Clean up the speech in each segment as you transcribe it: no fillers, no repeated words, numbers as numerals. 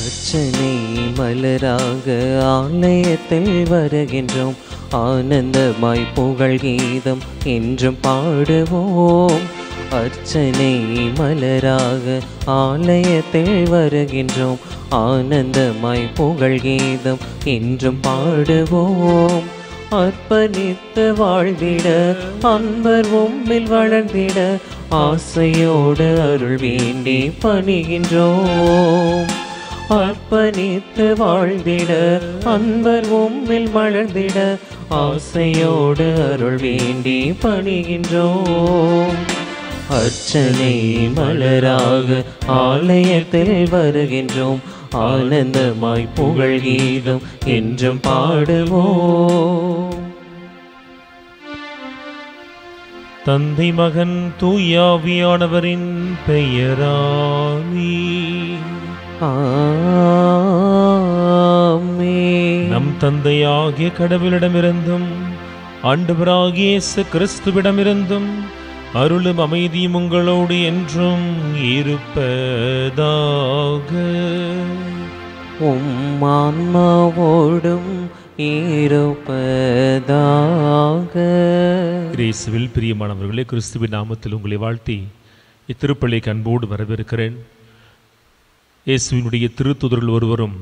அர்ச்சனை மலராக ஆலயத்தில் வருகின்றோம், ஆனந்தமாய் புகழ் கீதம் என்றும் பாடுவோம். அர்ச்சனை மலராக ஆலயத்தில் வருகின்றோம், ஆனந்தமாய் புகழ் கீதம் என்றும் பாடுவோம். அர்ப்பணித்து வாழ்ந்திட அன்பர் உம்மில் வளர்ந்திட ஆசையோடு அருள் வேண்டி பணிகின்றோம். அர்ப்பணித்து வாழ்ந்திட அன்பர் உம்மில் வளர்ந்திட ஆசையோடு அருள் வேண்டி பணிகின்றோம். அர்ச்சனை மலராக ஆலயத்தில் வருகின்றோம், ஆனந்தமாய் புகழ் கீதம் என்றும் பாடுவோம். தந்தை மகன் தூயாவியானவரின் பெயராலே ஆமென். நம் தந்தையாகிய கடவுளிடமிருந்தும் ஆண்டவராகிய இயேசு கிறிஸ்துவிடமிருந்தும் அருளும் அமைதியும் உங்களோடு என்றும் இருப்பதாக. உம் ஆன்மாவோடும் இருப்பதாக. இயேசுவில் பிரியமானவர்களே, கிறிஸ்துவின் நாமத்தில் உங்களை வாழ்த்தி இத்திருப்பலிக்கு அன்போடு வரவேற்கிறேன். இயேசுவினுடைய திருத்துதர்கள் ஒருவரும்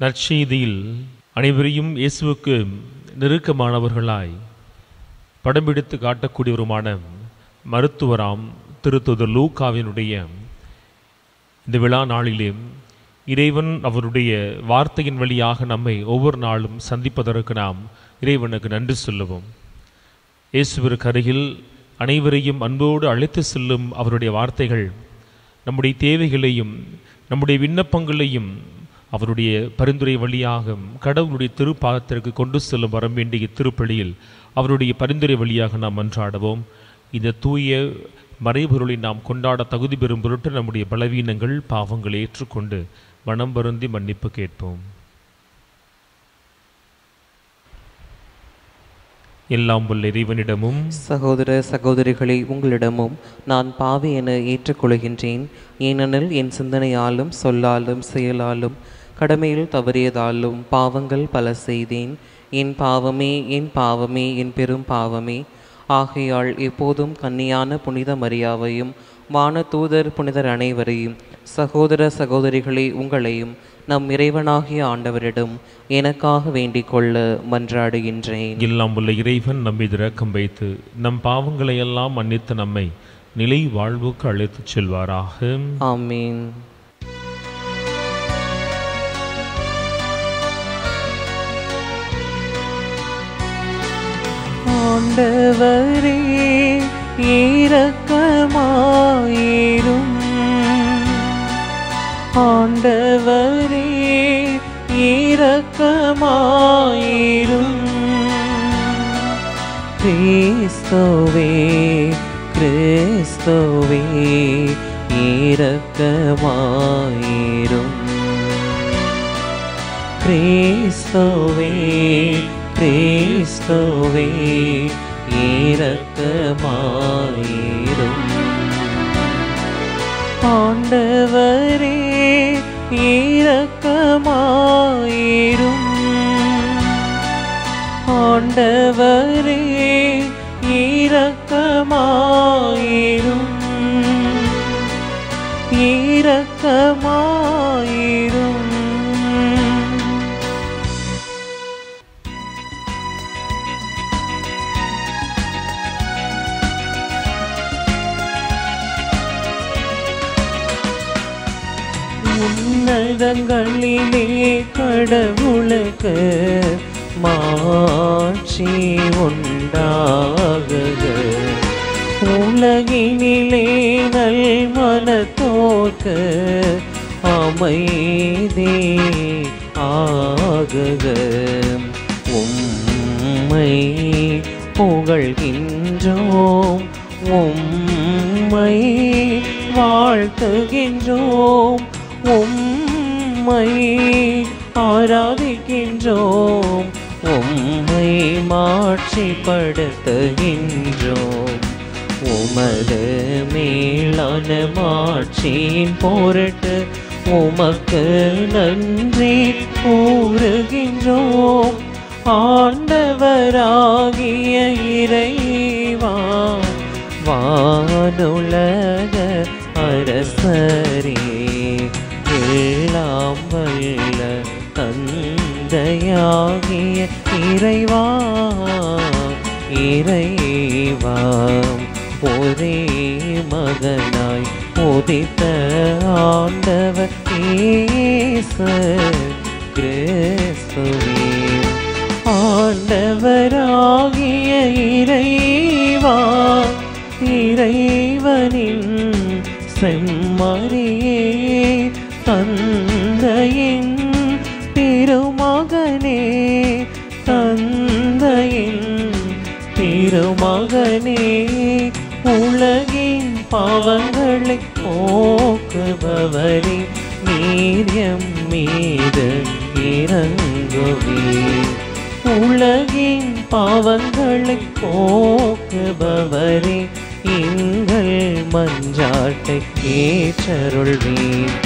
நற்செய்தியில் அனைவரையும் இயேசுவுக்கு நெருக்கமானவர்களாய் படம் பிடித்து காட்டக்கூடியவருமான மருத்துவராம் திருத்துதர் லூக்காவினுடைய இந்த விழா நாளிலே இறைவன் அவருடைய வார்த்தையின் வழியாக நம்மை ஒவ்வொரு நாளும் சந்திப்பதற்கு நாம் இறைவனுக்கு நன்றி சொல்லுவோம். இயேசுவிற்கு அருகில் அனைவரையும் அன்போடு அழைத்து செல்லும் அவருடைய வார்த்தைகள் நம்முடைய தேவைகளையும் நம்முடைய விண்ணப்பங்களையும் அவருடைய பரிந்துரை வழியாக கடவுளுடைய திருப்பாதத்திற்கு கொண்டு செல்லும் வர வேண்டிய திருப்பலியில் அவருடைய பரிந்துரை வழியாக நாம் மன்றாடுவோம். இந்த தூய மறைபொருளை நாம் கொண்டாட தகுதி பெறும் பொருட்டு நம்முடைய பலவீனங்கள் பாவங்களை ஏற்றுக்கொண்டு மனம் வருந்தி மன்னிப்பு கேட்போம். எல்லாம் வல்ல இறைவனிடமும் சகோதர சகோதரிகளை உங்களிடமும் நான் பாவி என ஏற்றுக்கொள்கின்றேன். ஏனெனில் என் சிந்தனையாலும் சொல்லாலும் செயலாலும் கடமையில் தவறியதாலும் பாவங்கள் பல செய்தேன். என் பாவமே என் பாவமே என் பெரும் பாவமே. ஆகையால் எப்போதும் கன்னியான புனித மரியாவையும் வானதூதர் புனிதர் அனைவரையும் சகோதர சகோதரிகளே உங்களையும் நம் இறைவனாகிய ஆண்டவரிடம் எனக்காக வேண்டிக் கொள்ள மன்றாடுகின்றேன். எல்லாம் உள்ள இறைவன் நம்மை இரக்கம் வைத்து நம் பாவங்களை எல்லாம் மன்னித்து நம்மை நிலை வாழ்வுக்கு அழைத்துச் செல்வாராக. ஆமீன். ஆண்டவரே இரக்கமாயிரும். ஆண்டவரே இரக்கமாயிரும். கிறிஸ்துவே கிறிஸ்துவே இரக்கமாயிரும். கிறிஸ்துவே கிறிஸ்துவே இரக்கமாயிரும். ஆண்டவரே இரக்கமாயிரும். ஆண்டவரே இரக்கமாயிரும். இரக்கமாயிரும். உன்னதங்களிலே கடவுளுக்கு மாட்சி உண்டாகுக. உலகினிலே நல் மனத்தோர்க்கு அமைதி ஆகுக. உம்மை புகழ்கின்றோம், உம்மை வாழ்த்துகின்றோம், உம்மை ஆராதிக்கின்றோம், உம்மை மாட்சிப்படுத்துகின்றோம். உமது மேலான மாட்சியின் பொருட்டு உமக்கு நன்றி கூறுகின்றோம். ஆண்டவராகிய இறைவா, வானுலக அரசரே, எல்லாம் வல்ல தந்தையாகிய இறைவா, இறைவா, ஒரே மகனாய் உதித்த ஆண்டவர் இயேசு கிறிஸ்துவே, ஆண்டவராகிய இறைவா, இறைவனின் செம்மறியே, தந்தையின் திருமகனே, தந்தையின் திருமகனே, உலகின் பாவங்களை போக்குபவரே, நீர் எம் மீது இரங்குவீர். உலகின் பாவங்களை போக்குபவரே, எங்கள் மஞ்சாட்டை ஏற்றருள்வீர்.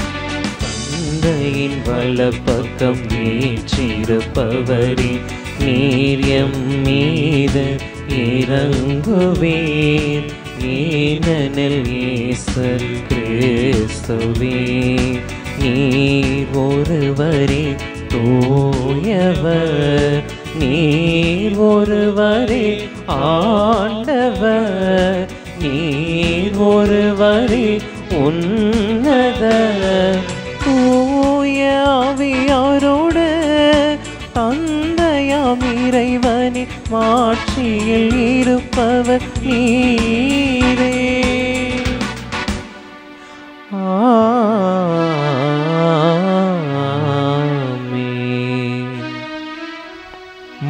தந்தையின் வலப்பக்கம் வீற்றிருப்பவரே, நீர் எம் மீது இரங்குவீர். ஏனெனில் இயேசு கிறிஸ்துவே, நீர் ஒருவரே தூயவர், நீர் ஒருவரே ஆண்டவர், நீர் ஒருவரே உன்னத. தூய ஆவியாரோடு தந்தையாம் இறைவனின் மாட்சியில் இருப்பவர் நீரே.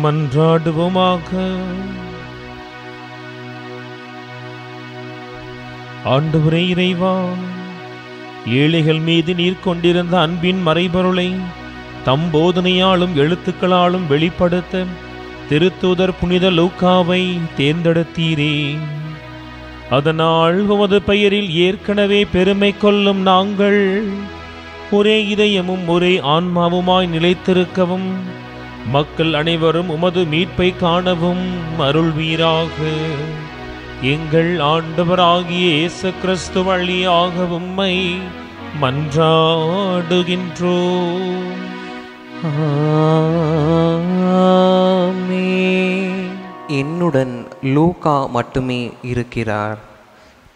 மன்றாடுவோமாக. ஆண்டவரே இறைவா, ஏழைகள் மீது நீர் கொண்டிருந்த அன்பின் மறைபொருளை தம் போதனையாலும் எழுத்துக்களாலும் வெளிப்படுத்த திருத்தூதர் புனித லூக்காவை தேர்ந்தெடுத்தீரே. அதனால் உமது பெயரில் ஏற்கனவே பெருமை கொள்ளும் நாங்கள் ஒரே இதயமும் ஒரே ஆன்மாவுமாய் நிலைத்திருக்கவும், மக்கள் அனைவரும் உமது மீட்பை காணவும் அருள்வீராக. எங்கள் ஆண்டவராகிய இயேசு கிறிஸ்து வழியாக உம்மை மன்றாடுகின்றோம். என்னுடன் லூக்கா மட்டுமே இருக்கிறார்.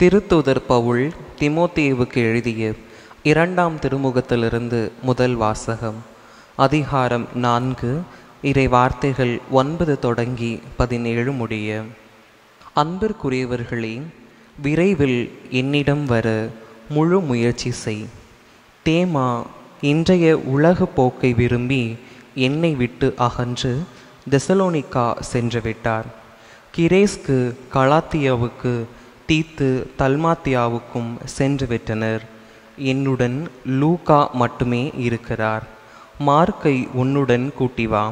திருத்தூதர் பவுல் திமோத்தேயுவுக்கு எழுதிய 2ஆம் திருமுகத்திலிருந்து முதல் வாசகம். அதிகாரம் 4, இறை வார்த்தைகள் 9 தொடங்கி 17 முடிய. அன்பிற்குரியவர்களே, விரைவில் என்னிடம் வர முழு முயற்சி செய். தேமா இன்றைய உலக போக்கை விரும்பி என்னை விட்டு அகன்று தெசலோனிக்கா சென்று விட்டார். கிரேஸ்க்கு, கலாத்தியாவுக்கு, தீத்து, தல்மாத்தியாவுக்கும் சென்று விட்டனர். என்னுடன் லூக்கா மட்டுமே இருக்கிறார். மார்க்கை உன்னுடன் கூட்டி வா.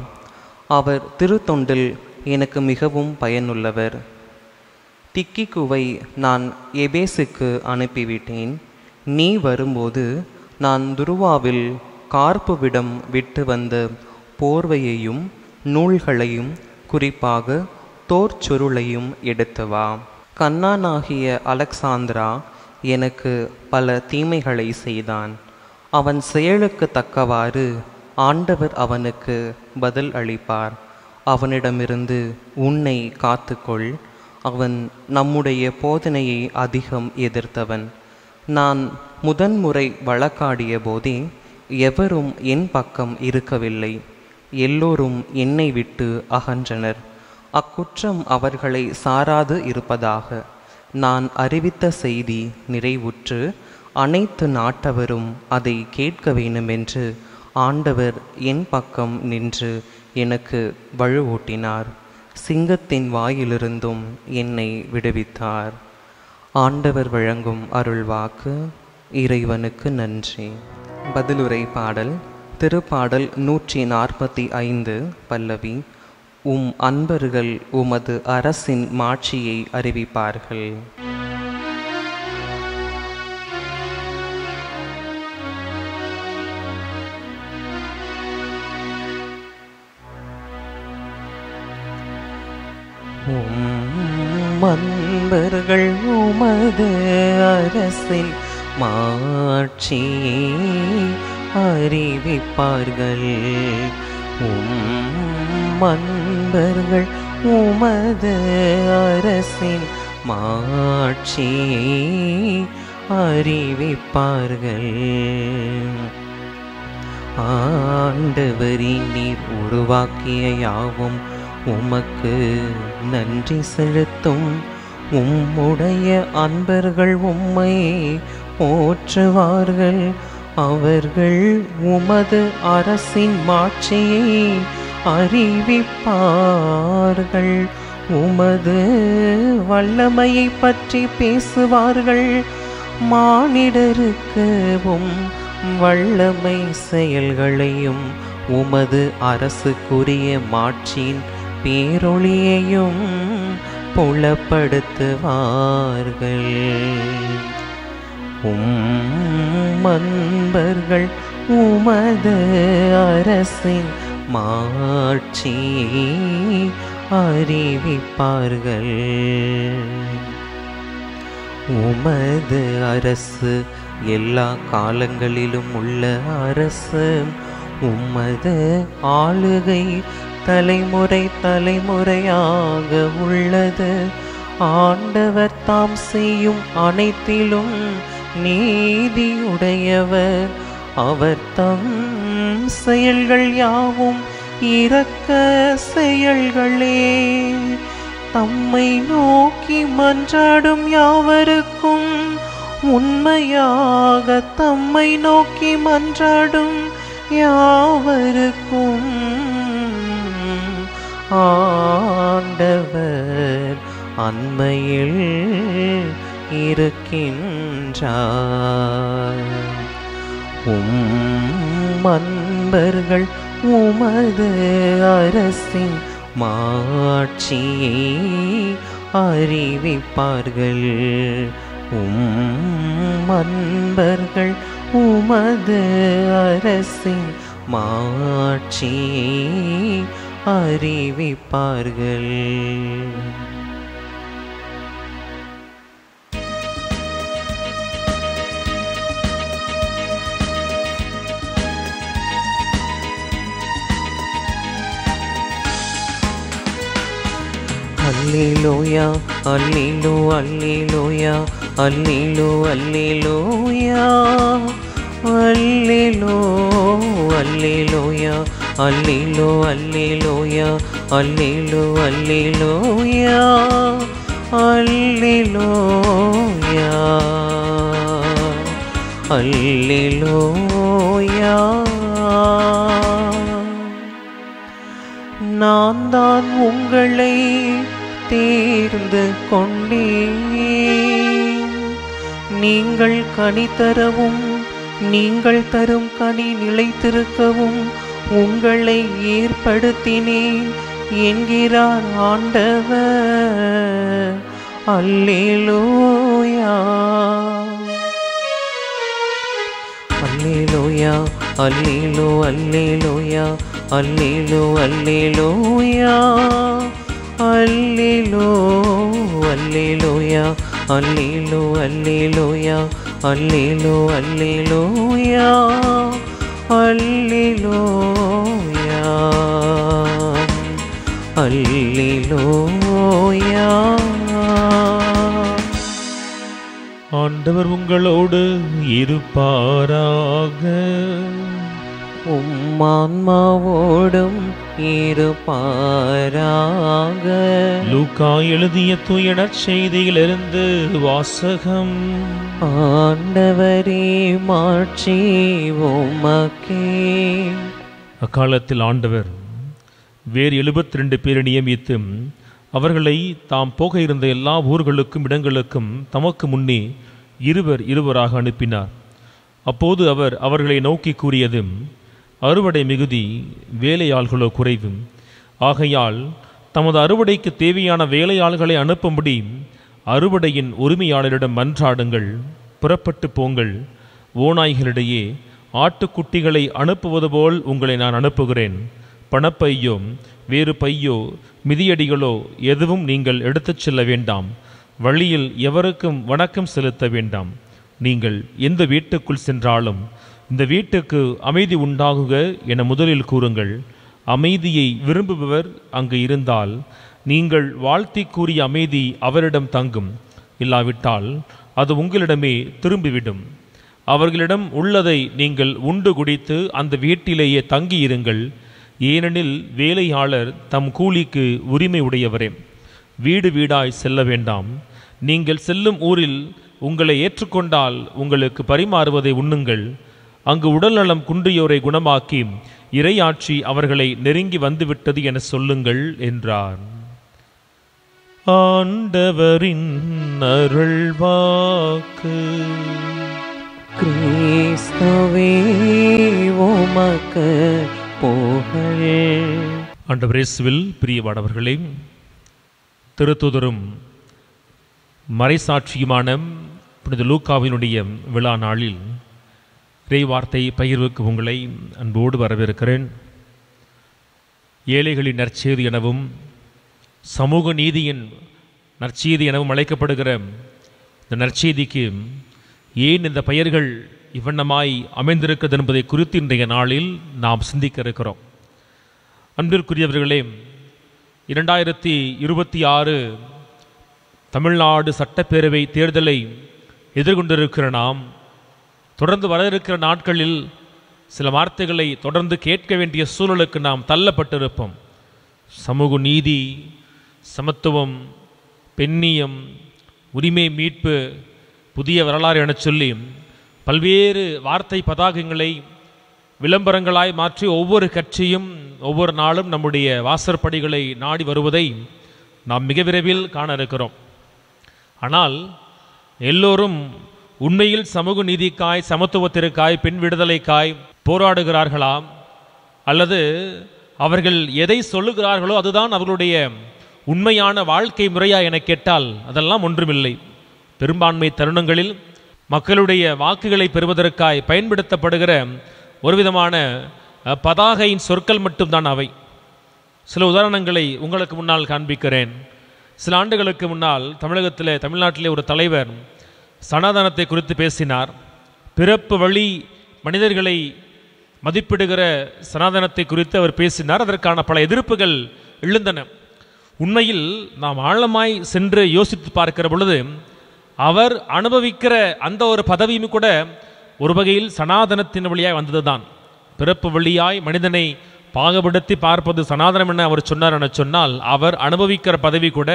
அவர் திருத்தொண்டில் எனக்கு மிகவும் பயனுள்ளவர். திக்கிக்குவை நான் எபேசுக்கு அனுப்பிவிட்டேன். நீ வரும்போது நான் துருவாவில் கார்ப்புவிடம் விட்டு வந்த போர்வையையும் நூல்களையும் குறிப்பாக தோற்சுருளையும் எடுத்து வா. கண்ணானாகிய அலெக்சாந்திரா எனக்கு பல தீமைகளை செய்தான். அவன் செயலுக்கு தக்கவாறு ஆண்டவர் அவனுக்கு பதில் அளிப்பார். அவனிடமிருந்து உன்னை காத்துக்கொள். அவன் நம்முடைய போதனையை அதிகம் எதிர்த்தவன். நான் முதன்முறை வழக்காடிய போதே எவரும் என் பக்கம் இருக்கவில்லை. எல்லோரும் என்னை விட்டு அகன்றனர். அக்குற்றம் அவர்களை சாராது இருப்பதாக. நான் அறிவித்த செய்தி நிறைவுற்று அனைத்து நாட்டவரும் அதை கேட்க வேண்டுமென்று ஆண்டவர் என் பக்கம் நின்று எனக்கு வலுவூட்டினார். சிங்கத்தின் வாயிலிருந்தும் என்னை விடுவித்தார். ஆண்டவர் வழங்கும் அருள்வாக்கு. இறைவனுக்கு நன்றி. பதிலுரை பாடல். திருப்பாடல் 145 பல்லவி. உம் அன்பர்கள் உமது அரசின் மாட்சியை அறிவிப்பார்கள். அன்பர்கள் உமது அரசின் மாட்சியை அறிவிப்பார்கள். அன்பர்கள் உமது அரசின் மாட்சியை அறிவிப்பார்கள். ஆண்டவரின் நீர் உருவாக்கிய யாவும் உமக்கு நன்றி செலுத்தும். உம்முடைய அன்பர்கள் உம்மை போற்றுவார்கள். அவர்கள் உமது அரசின் மாட்சியை அறிவிப்பார்கள். உமது வல்லமையை பற்றி பேசுவார்கள். மானிடருக்கு வல்லமை செயல்களையும் உமது அரசுக்குரிய மாட்சியின் பேரொளியையும் புலப்படுத்துவார்கள். அன்பர்கள் உமது அரசின் மாட்சியை அறிவிப்பார்கள். உமது அரசு எல்லா காலங்களிலும் உள்ள அரசு. உமது ஆளுகை தலைமுறை தலைமுறையாக உள்ளது. ஆண்டவர் தாம் செய்யும் அனைத்திலும் நீதியுடையவர். அவர் தம் செயல்கள் யாவும் இரக்க செயல்களே. தம்மை நோக்கி மன்றாடும் யாவருக்கும் உண்மையாக தம்மை நோக்கி மன்றாடும் யாவருக்கும் ஆண்டவர் அண்மையில் இருக்கின்றார். அன்பர்கள் உமது அரசின் மாட்சியை அறிவிப்பார்கள். அன்பர்கள் உமது அரசின் மாட்சியை அறிவிப்பார்கள். அல்லேலூயா அல்லேலூ அல்லேலூயா அல்லேலூ அல்லேலூயா அல்லேலூ அல்லேலூயா அல்லேலூ அல்லேலூயா அல்லேலூ அல்லேலூயா அல்லேலூயா அல்லேலூயா. நான் தான் உங்களை தேர்ந்து கொண்டேன். நீங்கள் கனி தரவும் நீங்கள் தரும் கனி நிலைத்திருக்கவும் உங்களை ஏற்படுத்தினேன் என்கிறார் ஆண்டவர். அல்லேலூயா அல்லேலூயா அல்லேலூ அல்லேலூயா அல்லேலூ அல்லேலூயா அல்லேலூ அல்லேலூயா அல்லேலூ அல்லேலூயா அல்லேலூ அல்லேலூயா அல்லேலூயா அல்லேலூயா. ஆண்டவர் உங்களோடு இருப்பாராக. உம்மான்மாவோடும் இருப்பாராக. லூக்கா எழுதிய தூய நற்செய்தியிலிருந்து வாசகம். ஆண்டவரே மாட்சி உமக்கே. அக்காலத்தில் ஆண்டவர் வேறு 72 பேரை நியமித்து அவர்களை தாம் போக இருந்த எல்லா ஊர்களுக்கும் இடங்களுக்கும் தமக்கு முன்னே இருவராக அனுப்பினார். அப்போது அவர் அவர்களை நோக்கி கூறியது, அறுவடை மிகுதி, வேலையாள்களோ குறைவு. ஆகையால் தமது அறுவடைக்கு தேவையான வேலையாள்களை அனுப்பும்படி அறுவடையின் உரிமையாளரிடம் மன்றாடுங்கள். புறப்பட்டு போங்கள். ஓநாய்களிடையே ஆட்டுக்குட்டிகளை அனுப்புவது போல் உங்களை நான் அனுப்புகிறேன். பணப்பையோ வேறு பையோ மிதியடிகளோ எதுவும் நீங்கள் எடுத்துச் செல்ல வேண்டாம். வழியில் எவருக்கும் வணக்கம் செலுத்த வேண்டாம். நீங்கள் எந்த வீட்டுக்குள் சென்றாலும் இந்த வீட்டுக்கு அமைதி உண்டாகுக என முதலில் கூறுங்கள். அமைதியை விரும்புபவர் அங்கு இருந்தால் நீங்கள் வாழ்த்தி கூறிய அமைதி அவரிடம் தங்கும். இல்லாவிட்டால் அது உங்களிடமே திரும்பிவிடும். அவர்களிடம் உள்ளதை நீங்கள் உண்டு குடித்து அந்த வீட்டிலேயே தங்கியிருங்கள். ஏனெனில் வேலையாளர் தம் கூலிக்கு உரிமை உடையவரே. வீடு வீடாய் செல்ல வேண்டாம். நீங்கள் செல்லும் ஊரில் உங்களை ஏற்றுக்கொண்டால் உங்களுக்கு பரிமாறுவதை உண்ணுங்கள். அங்கு உடல்நலம் குன்றியோரை குணமாக்கி இறையாட்சி அவர்களை நெருங்கி வந்துவிட்டது என சொல்லுங்கள் என்றார். ஆண்டவரின் அருள்வாக்கு. கிறிஸ்துவே உமக்கு புகழ். ஆண்டவர் இயேசுவில் பிரியமானவர்களே, திருத்தூதரும் மறைசாட்சியுமான புனித லூக்காவினுடைய விழா நாளில் இறைவார்த்தை பகிர்வுக்கு உங்களை அன்போடு வரவேற்கிறேன். ஏழைகளின் நற்செய்தி எனவும் சமூக நீதியின் நற்செய்தி எனவும் அழைக்கப்படுகிற இந்த நற்செய்திக்கு ஏன் இந்த பெயர்கள் இவ்வண்ணமாய் அமைந்திருக்கிறது என்பதை குறித்து இன்றைய நாளில் நாம் சிந்திக்க இருக்கிறோம். அன்பிற்குரியவர்களே, 2026 தமிழ்நாடு சட்டப்பேரவை தேர்தலை எதிர்கொண்டிருக்கிற நாம் தொடர்ந்து வர இருக்கிற நாட்களில் சில வார்த்தைகளை தொடர்ந்து கேட்க வேண்டிய சூழலுக்கு நாம் தள்ளப்பட்டிருப்போம். சமூக நீதி, சமத்துவம், பெண்ணியம், உரிமை மீட்பு, புதிய வரலாறு என சொல்லி பல்வேறு வார்த்தை பதாகங்களை விளம்பரங்களாய் மாற்றி ஒவ்வொரு கட்சியும் ஒவ்வொரு நாளும் நம்முடைய வாசற்படிகளை நாடி வருவதை நாம் மிக விரைவில் காண இருக்கிறோம். ஆனால் எல்லோரும் உண்மையில் சமூக நீதிக்காய், சமத்துவத்திற்காய், பெண் விடுதலைக்காய் போராடுகிறார்களா? அல்லது அவர்கள் எதை சொல்லுகிறார்களோ அதுதான் அவர்களுடைய உண்மையான வாழ்க்கை முறையா என கேட்டால் அதெல்லாம் ஒன்றுமில்லை. பெரும்பான்மை தருணங்களில் மக்களுடைய வாக்குகளை பெறுவதற்காய் பயன்படுத்தப்படுகிற ஒரு விதமான பதாகையின் சொற்கள் மட்டும்தான் அவை. சில உதாரணங்களை உங்களுக்கு முன்னால் காண்பிக்கிறேன். சில ஆண்டுகளுக்கு முன்னால் தமிழ்நாட்டிலே ஒரு தலைவர் சனாதனத்தை குறித்து பேசினார். பிறப்பு வழி மனிதர்களை மதிப்பிடுகிற சனாதனத்தை குறித்து அவர் பேசினார். அதற்கான பல எதிர்ப்புகள் எழுந்தன. உண்மையில் நாம் ஆழமாய் சென்று யோசித்து பார்க்கிற பொழுது அவர் அனுபவிக்கிற அந்த ஒரு பதவியும் கூட ஒரு வகையில் சனாதனத்தின் வழியாய் வந்ததுதான். பிறப்பு வழியாய் மனிதனை பாகுபடுத்தி பார்ப்பது சனாதனம் என அவர் சொன்னார் என சொன்னால், அவர் அனுபவிக்கிற பதவி கூட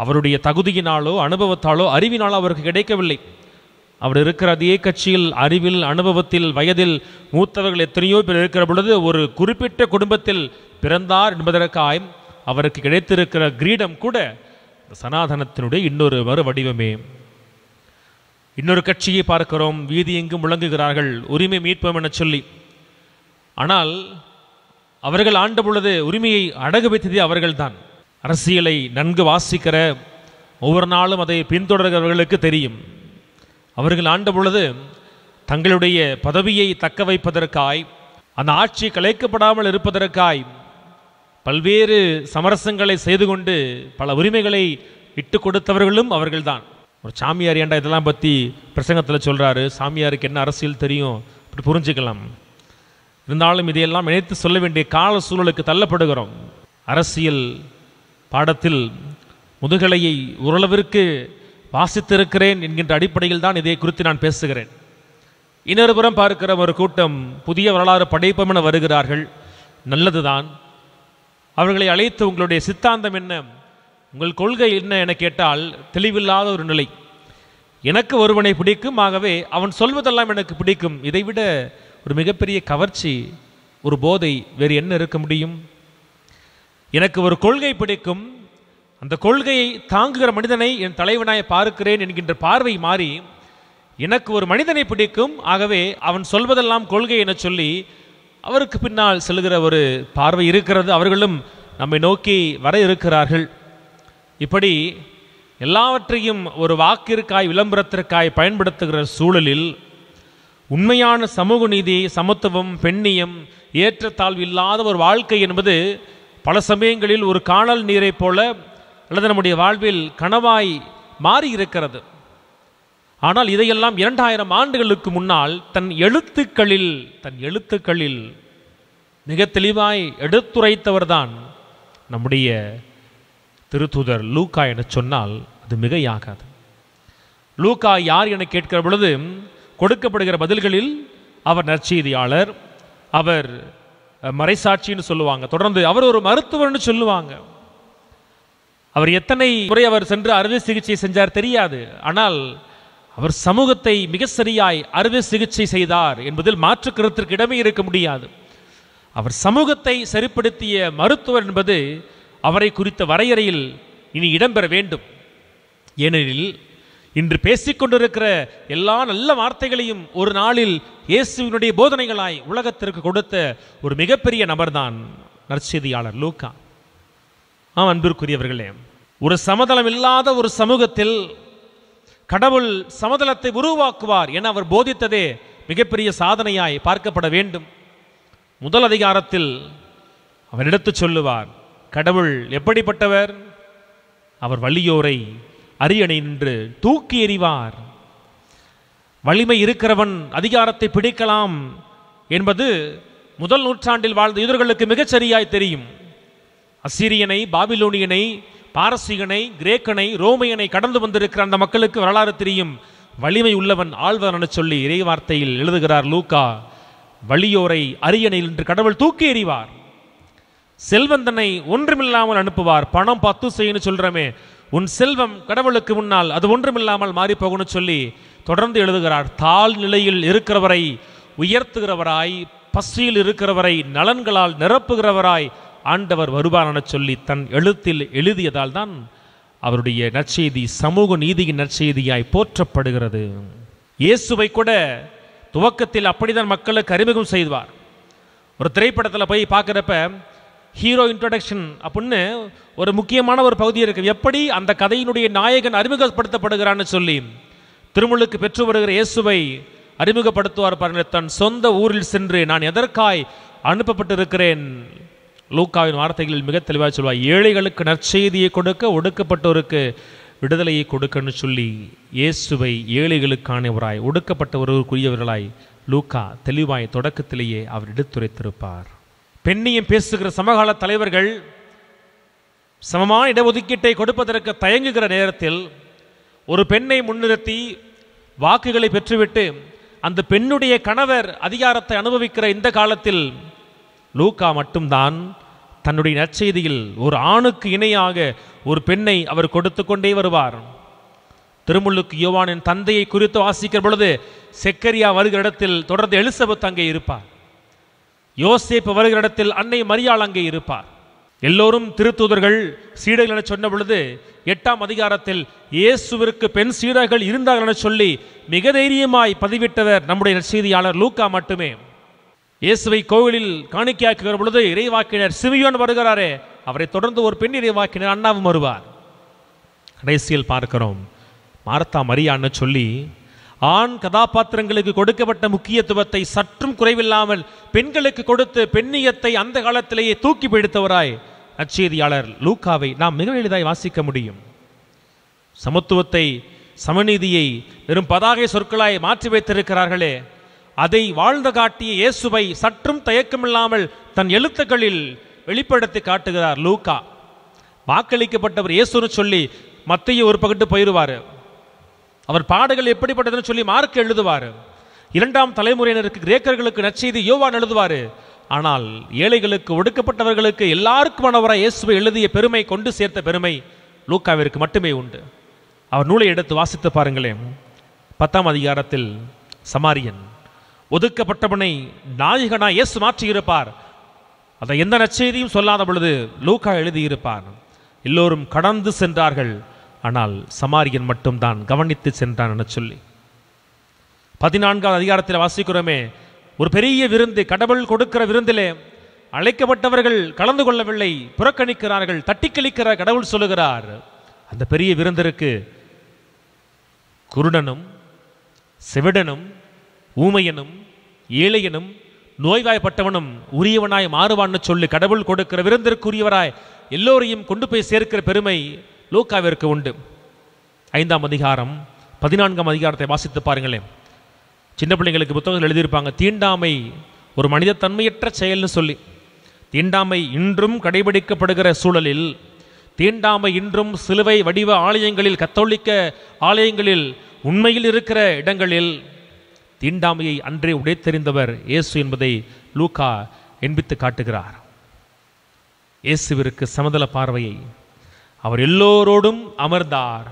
அவருடைய தகுதியினாலோ அனுபவத்தாலோ அறிவினாலோ அவருக்கு கிடைக்கவில்லை. அவர் இருக்கிற அதே கட்சியில் அறிவில், அனுபவத்தில், வயதில் மூத்தவர்கள் எத்தனையோ பேர் இருக்கிற பொழுது ஒரு குறிப்பிட்ட குடும்பத்தில் பிறந்தார் என்பதற்காய் அவருக்கு கிடைத்திருக்கிற கிரீடம் கூட சனாதனத்தினுடைய இன்னொரு மறு வடிவமே. இன்னொரு கட்சியை பார்க்கிறோம், வீதி எங்கும் முழங்குகிறார்கள் உரிமை மீட்போம் என சொல்லி. ஆனால் அவர்கள் ஆண்ட பொழுது உரிமையை அடகு வைத்ததே அவர்கள்தான். அரசியலை நன்கு வாசிக்கிற ஒவ்வொரு நாளும் அதை பின்தொடர்கிறவர்களுக்கு தெரியும். அவர்கள் ஆண்ட பொழுது தங்களுடைய பதவியை தக்க வைப்பதற்காய், அந்த ஆட்சி கலைக்கப்படாமல் இருப்பதற்காய் பல்வேறு சமரசங்களை செய்து கொண்டு பல உரிமைகளை விட்டு கொடுத்தவர்களும் அவர்கள்தான். ஒரு சாமியார் ஏண்டா இதெல்லாம் பற்றி பிரசங்கத்தில் சொல்கிறாரு, சாமியாருக்கு என்ன அரசியல் தெரியும், இப்படி புரிஞ்சுக்கலாம். இருந்தாலும் இதையெல்லாம் நினைத்து சொல்ல வேண்டிய கால சூழலுக்கு தள்ளப்படுகிறோம். அரசியல் பாடத்தில் முதுகலையை ஓரளவிற்கு வாசித்திருக்கிறேன் என்கின்ற அடிப்படையில் தான் இதை குறித்து நான் பேசுகிறேன். இன்னொரு புறம் பார்க்கிற ஒரு கூட்டம் புதிய வரலாறு படைப்போம் என வருகிறார்கள். நல்லதுதான். அவர்களை அழைத்து உங்களுடைய சித்தாந்தம் என்ன, உங்கள் கொள்கை என்ன என கேட்டால் தெளிவில்லாத ஒரு நிலை. எனக்கு ஒருவனை பிடிக்கும், ஆகவே அவன் சொல்வதெல்லாம் எனக்கு பிடிக்கும். இதைவிட ஒரு மிகப்பெரிய கவர்ச்சி, ஒரு போதை வேறு என்ன இருக்க முடியும்? எனக்கு ஒரு கொள்கை பிடிக்கும், அந்த கொள்கையை தாங்குகிற மனிதனை என் தலைவனாய் பார்க்கிறேன் என்கின்ற பார்வை மாறி எனக்கு ஒரு மனிதனை பிடிக்கும், ஆகவே அவன் சொல்வதெல்லாம் கொள்கை என சொல்லி அவருக்கு பின்னால் செல்கிற ஒரு பார்வை இருக்கிறது. அவர்களும் நம்மை நோக்கி வர இருக்கிறார்கள். இப்படி எல்லாவற்றையும் ஒரு வாக்கிற்காய், விளம்பரத்திற்காய் பயன்படுத்துகிற சூழலில் உண்மையான சமூக நீதி, சமத்துவம், பெண்ணியம் ஏற்றத்தாழ்வு இல்லாத ஒரு வாழ்க்கை என்பது பல சமயங்களில் ஒரு காணல் நீரை போல அல்லது நம்முடைய வாழ்வில் கனவாய் மாறி இருக்கிறது. ஆனால் இதையெல்லாம் 2000 ஆண்டுகளுக்கு முன்னால் தன் எழுத்துக்களில் மிக தெளிவாய் எடுத்துரைத்தவர்தான் நம்முடைய திருத்தூதர் லூக்கா என சொன்னால் அது மிகையாகாது. லூக்கா யார் என கேட்கிற பொழுது கொடுக்கப்படுகிற பதில்களில் அவர் நற்செய்தியாளர், அவர் மறைசாட்சின்னு சொல்லுவாங்க, தொடர்ந்து அவர் ஒரு மருத்துவர்னு சொல்லுவாங்க. அவர் எத்தனை முறை அவர் சென்று அறுவை சிகிச்சை செஞ்சார் தெரியாது, ஆனால் அவர் சமூகத்தை மிக சரியாய் அறுவை சிகிச்சை செய்தார் என்பதில் மாற்று கருத்திற்கு இடமே இருக்க முடியாது. அவர் சமூகத்தை சரிப்படுத்திய மருத்துவர் என்பது அவரை குறித்த வரையறையில் இனி இடம்பெற வேண்டும். ஏனெனில் இன்று பேசிக்கொண்டிருக்கிற எல்லா நல்ல வார்த்தைகளையும் ஒரு நாளில் இயேசுவினுடைய போதனைகளாய் உலகத்திற்கு கொடுத்த ஒரு மிகப்பெரிய நபர்தான் நற்செய்தியாளர் லூக்கா. அன்பிற்குரியவர்களே, ஒரு சமதளம் இல்லாத ஒரு சமூகத்தில் கடவுள் சமதளத்தை உருவாக்குவார் என அவர் போதித்ததே மிகப்பெரிய சாதனையாய் பார்க்கப்பட வேண்டும். முதல் அதிகாரத்தில் அவர் எடுத்துச் சொல்லுவார், கடவுள் எப்படிப்பட்டவர்? அவர் வலியோரை அரியணை நின்று தூக்கி எறிவார். வலிமை இருக்கிறவன் அதிகாரத்தை பிடிக்கலாம் என்பது முதல் நூற்றாண்டில் வாழ்ந்த யூதர்களுக்கு மிகச்சரியாய் தெரியும். அசீரியனை, பாபிலோனியனை, பாரசீகனை, கிரேக்கனை, ரோமையனை கடந்து வந்திருக்கிற அந்த மக்களுக்கு வரலாறு தெரியும். வலிமை உள்ளவன் ஆழ்வன் என சொல்லி இறை வார்த்தையில் எழுதுகிறார் லூக்கா. வலியோரை அரியணையில் நின்று கடவுள் தூக்கி எறிவார். செல்வந்தனை ஒன்றுமில்லாமல் அனுப்புவார். பணம் 10 செய்யணும் சொல்றமே, உன் செல்வம் கடவுளுக்கு முன்னால் அது ஒன்றுமில்லாமல் மாறி போகணும்னு சொல்லி தொடர்ந்து எழுதுகிறார். தாழ் நிலையில் இருக்கிறவரை உயர்த்துகிறவராய், பசியில் இருக்கிறவரை நலன்களால் நிரப்புகிறவராய் ஆண்டவர் வருவார் என சொல்லி தன் எழுத்தில் எழுதியதால் தான் அவருடைய நற்செய்தி சமூக நீதியின் நற்செய்தியாய் போற்றப்படுகிறது. இயேசுவை கூட துவக்கத்தில் அப்படிதான் மக்களுக்கு அறிமுகம் செய்வார். ஒரு திரைப்படத்தில் போய் பார்க்குறப்ப ஹீரோ இன்ட்ரோடக்ஷன் அப்படின்னு ஒரு முக்கியமான ஒரு பகுதி இருக்கு. எப்படி அந்த கதையினுடைய நாயகன் அறிமுகப்படுத்தப்படுகிறான்னு சொல்லி திருமுழுக்கு பெற்று வருகிற இயேசுவை அறிமுகப்படுத்துவார் பாருங்க. தன் சொந்த ஊரில் சென்று நான் எதற்காய் அனுப்பப்பட்டிருக்கிறேன், லூக்காவின் வார்த்தைகளில் மிக தெளிவாக சொல்வார். ஏழைகளுக்கு நற்செய்தியை கொடுக்க, ஒடுக்கப்பட்டோருக்கு விடுதலையை கொடுக்கன்னு சொல்லி இயேசுவை ஏழைகளுக்கானவராய், ஒடுக்கப்பட்டவர்களுக்குரியவர்களாய் லூக்கா தெளிவாய் தொடக்கத்திலேயே அவர் எடுத்துரைத்திருப்பார். பெண்ணியம் பேசுகிற சமகால தலைவர்கள் சமமான இடஒதுக்கீட்டை கொடுப்பதற்கு தயங்குகிற நேரத்தில் ஒரு பெண்ணை முன்னிறுத்தி வாக்குகளை பெற்றுவிட்டு அந்த பெண்ணுடைய கணவர் அதிகாரத்தை அனுபவிக்கிற இந்த காலத்தில் லூக்கா மட்டும்தான் தன்னுடைய நற்செய்தியில் ஒரு ஆணுக்கு இணையாக ஒரு பெண்ணை அவர் கொடுத்து கொண்டே வருவார். திருமுழுக்கு யோவானின் தந்தையை குறித்து வாசிக்கிற பொழுது செக்கரியா வருகிற இடத்தில் தொடர்ந்து எலிசபெத் அங்கே இருப்பார். யோசேப்பு வருகிற இடத்தில் அன்னை மரியாள் அங்கே இருப்பார். எல்லோரும் திருத்தூதர்கள் சீடர்கள் என சொன்ன பொழுது 8ஆம் அதிகாரத்தில் இயேசுவிற்கு பெண் சீடர்கள் இருந்தார்கள் என சொல்லி மிக தைரியமாய் பதிவிட்டவர் நம்முடைய நற்செய்தியாளர் லூக்கா மட்டுமே. இயேசுவை கோவிலில் காணிக்கையாக்குகிற பொழுது இறைவாக்கினர் சிமியோன் வருகிறாரே, அவரை தொடர்ந்து ஒரு பெண் இறைவாக்கினர் அண்ணாவும் வருவார். கடைசியில் பார்க்கிறோம் மார்த்தா மரியான்னு சொல்லி ஆண் கதாபாத்திரங்களுக்கு கொடுக்கப்பட்ட முக்கியத்துவத்தை சற்றும் குறைவில்லாமல் பெண்களுக்கு கொடுத்து பெண்ணியத்தை அந்த காலத்திலேயே தூக்கி பிடித்தவராய் நற்செய்தியாளர் லூக்காவை நாம் மிக எளிதாய் வாசிக்க முடியும். சமத்துவத்தை, சமநீதியை வெறும் பதாகை சொற்களாய் மாற்றி வைத்திருக்கிறார்களே, அதை வாழ்ந்து காட்டிய இயேசுவை சற்றும் தயக்கமில்லாமல் தன் எழுத்துக்களில் வெளிப்படுத்தி காட்டுகிறார் லூக்கா. வாக்களிக்கப்பட்டவர் இயேசுன்னு சொல்லி மத்திய ஒரு பக்கத்து போயிடுவார். அவர் பாடுகள் எப்படிப்பட்டதுன்னு சொல்லி மார்க் எழுதுவார். 2ஆம் தலைமுறையினருக்கு கிரேக்கர்களுக்கு நற்செய்தி யோவான் எழுதுவார். ஆனால் ஏழைகளுக்கு, ஒடுக்கப்பட்டவர்களுக்கு எல்லாருக்குமானவராய் இயேசுவை எழுதிய பெருமை, கொண்டு சேர்த்த பெருமை லூக்காவிற்கு மட்டுமே உண்டு. அவர் நூலை எடுத்து வாசித்து பாருங்களேன். 10ஆம் அதிகாரத்தில் சமாரியன் ஒதுக்கப்பட்டவனை நாயகனாய் இயேசு மாற்றியிருப்பார். அதை எந்த நற்செய்தியும் சொல்லாத பொழுது லூக்கா எழுதியிருப்பார். எல்லோரும் கடந்து சென்றார்கள், ஆனால் சமாரியன் மட்டும்தான் கவனித்து சென்றான் என சொல்லி 14ஆம் அதிகாரத்தில் வாசிக்கிறோமே, ஒரு பெரிய விருந்து, கடவுள் கொடுக்கிற விருந்திலே அழைக்கப்பட்டவர்கள் கலந்து கொள்ளவில்லை, புறக்கணிக்கிறார்கள், தட்டி கழிக்கிறார். கடவுள் சொல்லுகிறார், அந்த பெரிய விருந்திற்கு குருடனும் செவிடனும் ஊமையனும் ஏழையனும் நோய்வாய்ப்பட்டவனும் உரியவனாய் மாறுவான்னு சொல்லி கடவுள் கொடுக்கிற விருந்திற்குரியவராய் எல்லோரையும் கொண்டு போய் சேர்க்கிற பெருமை லூக்காவிற்கு உண்டு. 5ஆம் அதிகாரம் 14ஆம் அதிகாரத்தை வாசித்து பாருங்களேன். சின்ன பிள்ளைங்களுக்கு புத்தகங்கள் எழுதியிருப்பாங்க, தீண்டாமை ஒரு மனித தன்மையற்ற செயல்னு சொல்லி. தீண்டாமை இன்றும் கடைபிடிக்கப்படுகிற சூழலில், தீண்டாமை இன்றும் சிலுவை வடிவ ஆலயங்களில், கத்தோலிக்க ஆலயங்களில், உண்மையில் இருக்கிற இடங்களில் தீண்டாமையை அன்றே உடைத்தெறிந்தவர் இயேசு என்பதை லூக்கா எண்பித்து காட்டுகிறார். இயேசுவிற்கு சமதள பார்வையை, அவர் எல்லோரோடும் அமர்ந்தார்,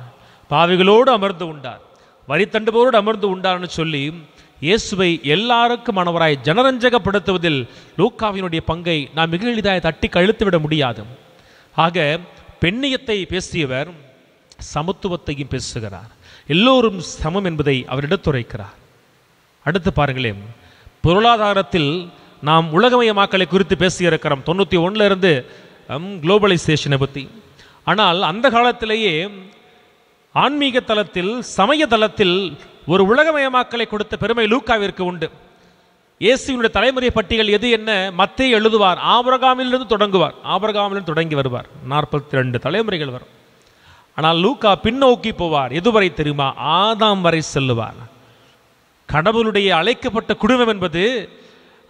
பாவிகளோடு அமர்ந்து உண்டார், வரி தண்டுபவரோடு அமர்ந்து உண்டார்னு சொல்லி இயேசுவை எல்லாருக்கும் ஆனவராய் ஜனரஞ்சகப்படுத்துவதில் லூக்காவினுடைய பங்கை நாம் மிக எளிதாக தட்டி கழுத்துவிட முடியாது. ஆக பெண்ணியத்தை பேசியவர் சமத்துவத்தையும் பேசுகிறார், எல்லோரும் சமம் என்பதை அவர் எடுத்துரைக்கிறார். அடுத்து பாருங்களேன், பொருளாதாரத்தில் நாம் உலகமயமாக்கலை குறித்து பேசியிருக்கிறோம் 91 குளோபலைசேஷனை பற்றி. ஆனால் அந்த காலத்திலேயே ஆன்மீக தளத்தில், சமய தளத்தில் ஒரு உலகமயமாக்கலை கொடுத்த பெருமை லூக்காவிற்கு உண்டு. இயேசுவினுடைய தலைமுறை பட்டியல் எது என்ன? மத்தேயு எழுதுவார், ஆபிரகாமிலிருந்து தொடங்குவார், ஆபிரகாமிலிருந்து தொடங்கி வருவார், 42 தலைமுறைகள் வரும். ஆனால் லூக்கா பின்னோக்கி போவார். எதுவரை தெரியுமா? ஆதாம் வரை செல்லுவார். கடவுளுடைய அழைக்கப்பட்ட குடும்பம் என்பது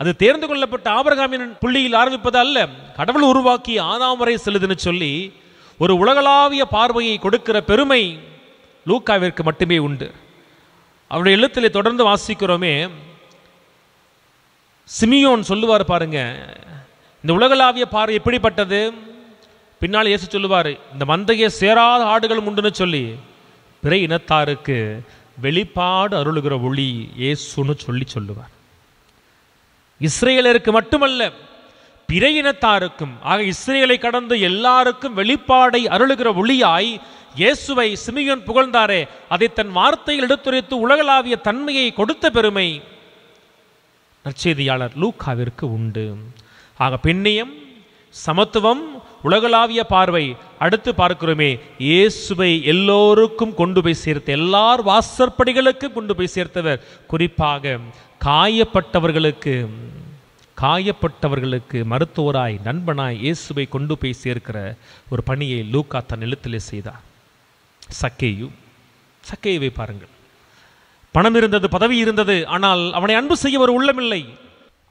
அது தேர்ந்து கொள்ளப்பட்ட ஆபிரகாமின் புள்ளியில் ஆரம்பிப்பது அல்ல, கடவுள் உருவாக்கி ஆதாம் வரை செல்லுதுன்னு சொல்லி ஒரு உலகளாவிய பார்வையை கொடுக்கிற பெருமை லூக்காவிற்கு மட்டுமே உண்டு. அவருடைய எழுத்திலே தொடர்ந்து வாசிக்கிறோமே, சிமியோன் சொல்லுவார் பாருங்க, இந்த உலகளாவிய பார்வை எப்படிப்பட்டது? பின்னால் இயேசு சொல்லுவார், இந்த மந்தையை சேராத ஆடுகள் உண்டுன்னு சொல்லி பிற இனத்தாருக்கு வெளிப்பாடு அருளுகிற ஒளி இயேசுன்னு சொல்லுவார். இஸ்ரேலருக்கு மட்டுமல்ல, பிற இனத்தாருக்கும், ஆக இஸ்ரேலை கடந்து எல்லாருக்கும் வெளிப்பாடை அருளுகிற ஒளியாய் இயேசுவை சிமியோன் புகழ்ந்தாரே, அதை தன் வார்த்தையில் எடுத்துரைத்து உலகளாவிய தன்மையை கொடுத்த பெருமை நற்செய்தியாளர் லூக்காவிற்கு உண்டு. ஆக பெண்ணியம், சமத்துவம், உலகளாவிய பார்வை. அடுத்து பார்க்கிறோமே, இயேசுவை எல்லோருக்கும் கொண்டு போய் சேர்த்த, எல்லார் வாசற்படிகளுக்கும் கொண்டு போய் சேர்த்தவர். குறிப்பாக காயப்பட்டவர்களுக்கு மருத்துவராய், நண்பனாய் இயேசுவை கொண்டு போய் சேர்க்கிற ஒரு பணியை லூக்கா தன் எழுத்திலே செய்தார். சக்கேயுவை பாருங்கள், பணம் இருந்தது, பதவி இருந்தது, ஆனால் அவனை அன்பு செய்ய ஒரு உள்ளமில்லை.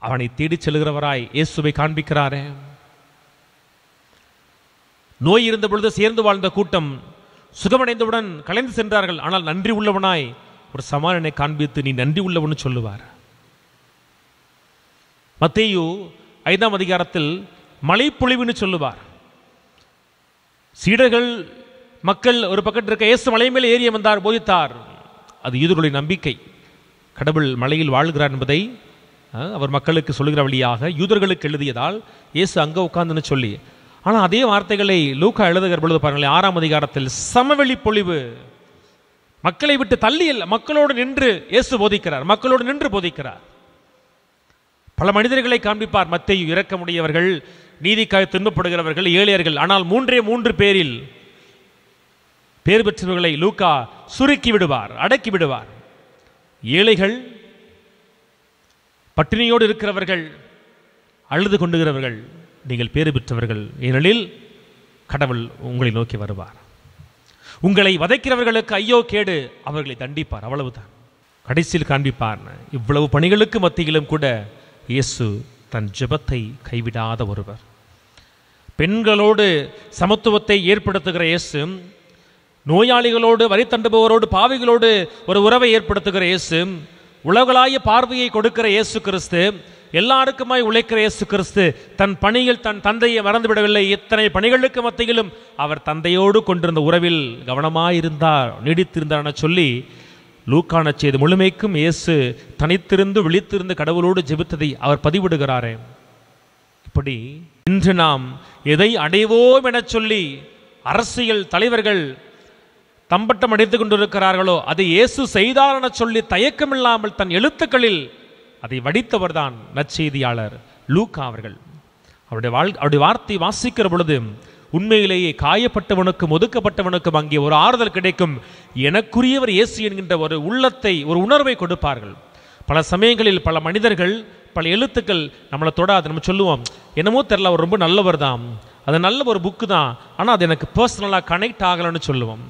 அவனை தேடிச் செல்கிறவராய் இயேசுவை காண்பிக்கிறாரே. நோய் இருந்த பொழுது சேர்ந்து வாழ்ந்த கூட்டம் சுகமடைந்தவுடன் கலைந்து சென்றார்கள். ஆனால் நன்றி உள்ளவனாய் ஒரு சமாரியனை காண்பித்து நீ நன்றி உள்ளவனு சொல்லுவார். மத்தேயு 5ஆம் அதிகாரத்தில் மலைப்பொழிவுன்னு சொல்லுவார். சீடர்கள், மக்கள் ஒரு பக்கத்தில் இருக்க, இயேசு மலை மேலே ஏறி வந்தார், போதித்தார். அது யூதர்களுடைய நம்பிக்கை, கடவுள் மலையில் வாழ்கிறார் என்பதை அவர் மக்களுக்கு சொல்லுகிற வழியாக யூதர்களுக்கு எழுதியதால் இயேசு அங்கே உட்கார்ந்துன்னு சொல்லி. ஆனால் அதே வார்த்தைகளை லூக்கா எழுதுகிற பொழுது பாருங்களேன், 6ஆம் அதிகாரத்தில் சமவெளி பொழிவு, மக்களை விட்டு தள்ளி அல்ல, மக்களோடு நின்று இயேசு போதிக்கிறார், மக்களோடு நின்று போதிக்கிறார். பல மனிதர்களை காண்பிப்பார். மத்தேயு இரக்கமுடையவர்கள், நீதிக்காக துன்பப்படுகிறவர்கள், ஏழையர்கள். ஆனால் 3 பேரில் பேர் பெற்றவர்களை லூக்கா சுருக்கி விடுவார், அடக்கி விடுவார். ஏழைகள், பட்டினியோடு இருக்கிறவர்கள், அழுது கொண்டுகிறவர்கள், நீங்கள் பேறு பெற்றவர்கள், ஏனெனில் கடவுள் உங்களை நோக்கி வருவார். உங்களை வதைக்கிறவர்களுக்கு ஐயோ கேடு, அவர்களை தண்டிப்பார். அவ்வளவுதான். கடைசியில் காண்பிப்பார். இவ்வளவு பணிகளுக்கு மத்தியிலும் கூட இயேசு தன் ஜெபத்தை கைவிடாத ஒருவர். பெண்களோடு சமத்துவத்தை ஏற்படுத்துகிற இயேசு, நோயாளிகளோடு, வரி தண்டுபவரோடு, பாவிகளோடு ஒரு உறவை ஏற்படுத்துகிற இயேசு, உலகளாய பார்வையை கொடுக்கிற இயேசு கிறிஸ்து, எல்லாருக்குமாய் உழைக்கிற இயேசு கிறிஸ்து தன் பணியில் தன் தந்தையை மறந்துவிடவில்லை. இத்தனை பணிகளுக்கு மத்தியிலும் அவர் தந்தையோடு கொண்டிருந்த உறவில் கவனமாயிருந்தார், நீடித்திருந்தார் என சொல்லி லூக்கான செய்தி முழுமைக்கும் இயேசு தனித்திருந்து விழித்திருந்து கடவுளோடு ஜெபித்ததை அவர் பதிவிடுகிறாரே. இப்படி இன்று நாம் எதை அடைவோம் என சொல்லி அரசியல் தலைவர்கள் தம்பட்டம் அடைத்துக் கொண்டிருக்கிறார்களோ அதை இயேசு செய்தார் என சொல்லி தயக்கமில்லாமல் தன் எழுத்துக்களில் அதை வடித்தவர் தான் நற்செய்தியாளர் லூக்கா அவர்கள். அவருடைய வார்த்தை வாசிக்கிற பொழுது உண்மையிலேயே காயப்பட்டவனுக்கும் ஒதுக்கப்பட்டவனுக்கும் அங்கே ஒரு ஆறுதல் கிடைக்கும். எனக்குரியவர் இயேசு என்கின்ற ஒரு உள்ளத்தை, ஒரு உணர்வை கொடுப்பார்கள். பல சமயங்களில் பல மனிதர்கள் பல எழுத்துக்கள் நம்மளை தொடாது. நம்ம சொல்லுவோம், என்னமோ தெரில, அவர் ரொம்ப நல்லவர் தான், அது நல்ல ஒரு புக்கு தான், ஆனால் அது எனக்கு பர்சனலாக கனெக்ட் ஆகலைன்னு சொல்லுவோம்.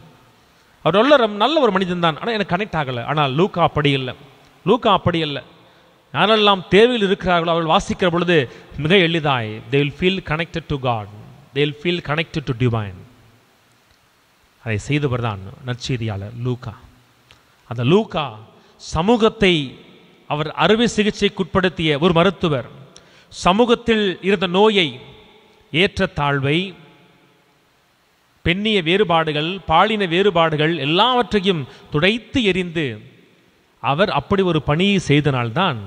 அவர் நல்ல ஒரு மனிதன் தான், ஆனால் எனக்கு கனெக்ட் ஆகலை. ஆனால் லூக்கா அப்படி இல்லை. லூக்கா அப்படி இல்லை. யாரெல்லாம் தேவையில் இருக்கிறார்களோ அவர்கள் வாசிக்கிற பொழுது மிக எளிதாய் they will feel connected to God, they will feel connected to divine. அதை செய்தவர் தான் நற்செய்தியாளர் லூக்கா. அந்த லூக்கா சமூகத்தை அவர் அறுவை சிகிச்சைக்குட்படுத்திய ஒரு மருத்துவர். சமூகத்தில் இருந்த நோயை, ஏற்றத்தாழ்வை, பெண்ணிய வேறுபாடுகள், பாலின வேறுபாடுகள் எல்லாவற்றையும் துடைத்து எறிந்து அவர் அப்படி ஒரு பணியை செய்தனால்தான்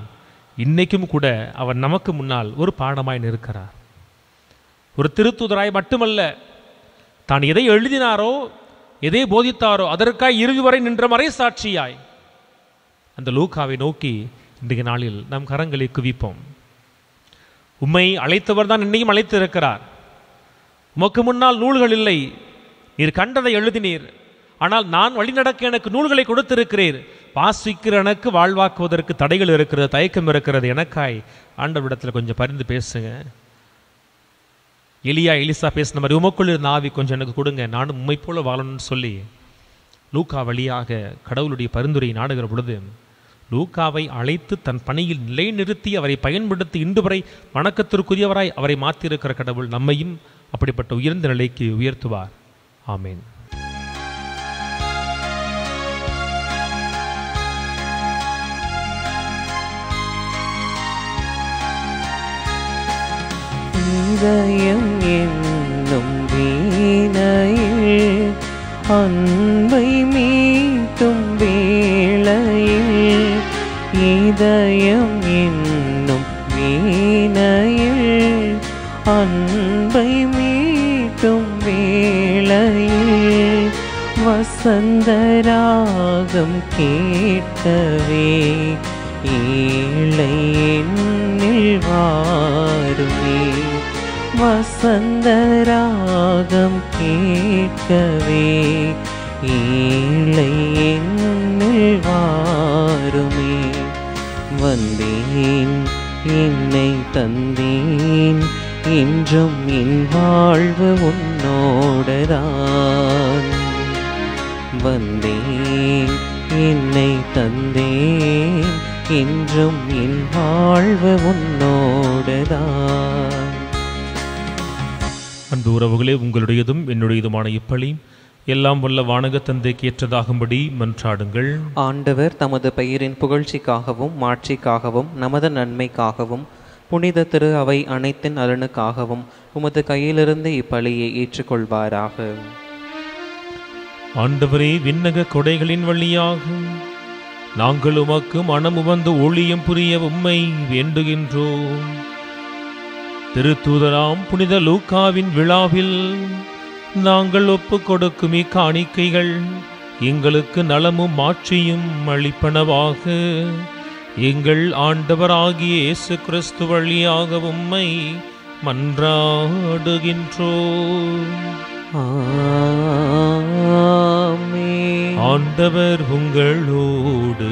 இன்னைக்கும் கூட அவர் நமக்கு முன்னால் ஒரு பாடமாய் நிற்கிறார். ஒரு திருத்தூதராய் மட்டுமல்ல, தான் எதை எழுதினாரோ, எதை போதித்தாரோ அதற்காய் இறுதி வரை நின்ற மறை சாட்சியாய் அந்த லூக்காவை நோக்கி இன்றைய நாளில் நம் கரங்களை குவிப்போம். உம்மை அழைத்தவர் தான் என்னையும் அழைத்து இருக்கிறார். உமக்கு முன்னால் நூல்கள் இல்லை, நீர் கண்டதை எழுதினீர், ஆனால் நான் வழிநடக்க எனக்கு நூல்களை கொடுத்திருக்கிறீர். வாசிக்கிற எனக்கு வாழ்வாக்குவதற்கு தடைகள் இருக்கிறது, தயக்கம் இருக்கிறது. எனக்காய் ஆண்டவரிடத்தில் கொஞ்சம் பரிந்து பேசுங்க. எலிசா பேசின மாதிரி உமக்குள் இருந்த ஆவி கொஞ்சம் எனக்கு கொடுங்க, நானும் உம்மை போல வாழணும்னு சொல்லி லூக்கா வழியாக கடவுளுடைய பரிந்துரை நாடுகிற பொழுது லூக்காவை அழைத்து தன் பணியில் நிலைநிறுத்தி அவரை பயன்படுத்தி இன்று வரை வணக்கத்திற்குரியவராய் அவரை மாற்றியிருக்கிற கடவுள் நம்மையும் அப்படிப்பட்ட உயர்ந்த நிலைக்கு உயர்த்துவார். ஆமேன். இதயம் என்னும் வீணையில் அன்பை மீட்டும் வேளையில், இதயம் என்னும் வீணையில் அன்பை மீட்டும் வேளையில், வசந்தராகம் கேட்கவே ஏழை என்னில் வாருமே, வசந்தராகம் கேட்கவே ஏழை என்னில் வாருமே. வந்தேன் என்னை தந்தேன், என்றும் என் வாழ்வு உன்னோடுதான். வந்தேன் என்னை தந்தேன், என்றும் என் வாழ்வு உன்னோடுதான். அன்பு உறவுகளே, உங்களுடையதும் என்னுடையதுமான இப்பலி எல்லாம் வல்ல வானக தந்தைக்கு ஏற்றதாகும்படி மன்றாடுங்கள். ஆண்டவர் தமது பெயரின் புகழ்ச்சிக்காகவும் மாட்சிக்காகவும் நமது நன்மைக்காகவும் புனித திரு அவை அனைத்தின் நலனுக்காகவும் உமது கையிலிருந்து இப்பலியை ஏற்றுக்கொள்வாராக. ஆண்டவரே, விண்ணக கொடைகளின் வழியாக நாங்கள் உமக்கு மனமுவந்து ஊழியம் புரிய உம்மை வேண்டுகின்றோம். திருத்தூதராம் புனித லூக்காவின் விழாவில் நாங்கள் ஒப்பு கொடுக்கும் இக்காணிக்கைகள் எங்களுக்கு நலமும் மாட்சியும் அளிப்பனவாக. எங்கள் ஆண்டவராகிய இயேசு கிறிஸ்து வழியாக உம்மை மன்றாடுகின்றோம். ஆமென். ஆண்டவர் உங்களோடு